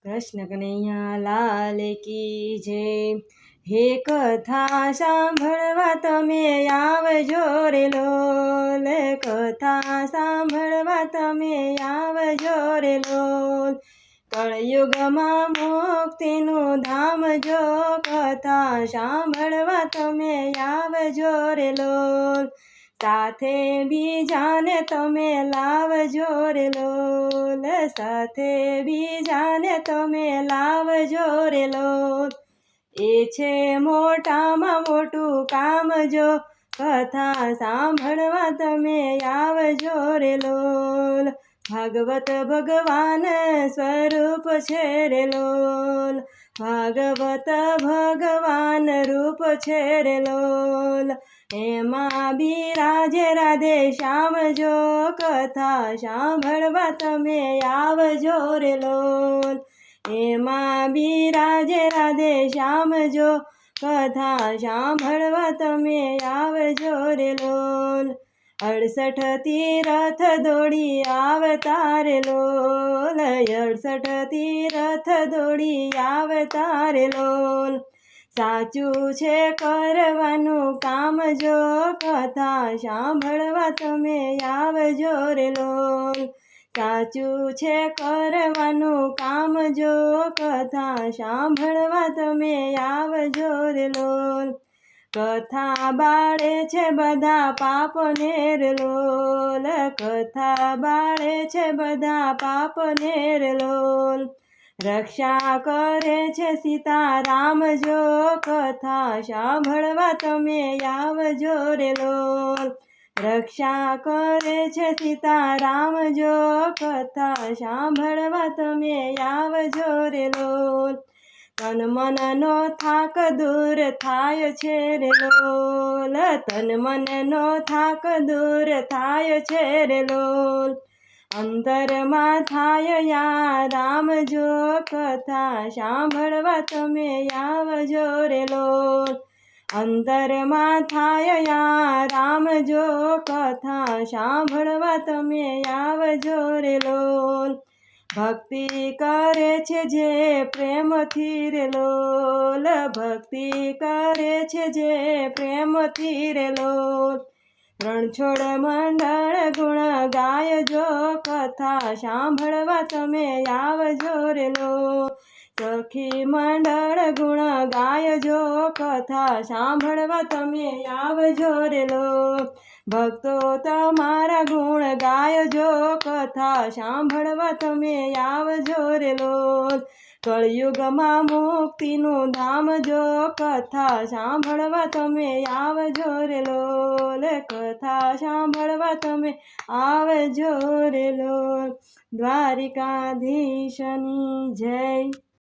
કૃષ્ણ કનૈયા લાલ કી જય। હે કથા સાંભળવા તમે આવજો રે લોલ, કથા સાંભળવા તમે આવજો રે લોલ। કળયુગમાં મુક્તિનું ધામ જો, કથા સાંભળવા તમે આવજો રે લોલ। સાથે બીજાને તમે લાવજો રે લોલ, સાથે બીજાને તમે લાવજો રે લોલ। એ છે મોટામાં મોટું કામ જો, કથા સાંભળવા તમે આવજો રે લોલ। ભાગવત ભગવાન સ્વરૂપ છે રે લોલ, ભાગવત ભગવાન રૂપ છે રે લોલ। એમાં બિરાજે રાધે શ્યામ જો, કથા સાંભળવા તમે આવજો રે લોલ। એમાં બિરાજે રાધે શ્યામ જો, કથા સાંભળવા તમે આવજો રે લોલ। 68 તીરથ દોડી આવતા રે લોલ, 68 તીરથ દોડી આવતા રે લોલ। સાચું છે કરવાનું કામ જો, કથા સાંભળવા તમે આવજો રે લોલ। સાચું છે કરવાનું કામ જો, કથા સાંભળવા તમે આવજો રે લોલ। કથા બાળે છે બધા પાપને રે લોલ, કથા બાળે છે બધા પાપને રે લોલ। રક્ષા કરે છે સીતારામ જો, કથા સાંભળવા તમે આવજો રે લોલ। રક્ષા કરે છે સીતારામ જો, કથા સાંભળવા તમે આવજો રે લોલ। તન મનનો થાક દૂર થાય છે રે લોલ, તન મનનો થાક દૂર થાય છે રે લોલ। અંતરમાં થાય યારામ જો, કથા સાંભળવા તમે આવજો રે લોલ। અંતરમાં થાય યારામ જો, કથા સાંભળવા તમે આવજો રે લોલ। ભક્તિ કરે છે જે પ્રેમથી રે લોલ, ભક્તિ કરે છે જે પ્રેમથી રે લોલ। રણછોડ મંડળ ગુણ ગાય જો, કથા સાંભળવા તમે આવજો રે લોલ। સખી મંડળ ગુણ ગાય જો, કથા સાંભળવા તમે આવજો રે લોલ। ભક્તો તમારા ગુણ ગાય જો, કથા સાંભળવા તમે આવજો રે લોલ। કળયુગમાં મુક્તિનું ધામ જો, કથા સાંભળવા તમે આવજો રે લોલ, કથા સાંભળવા તમે આવજો રે લોલ। દ્વારિકાધીશની જય।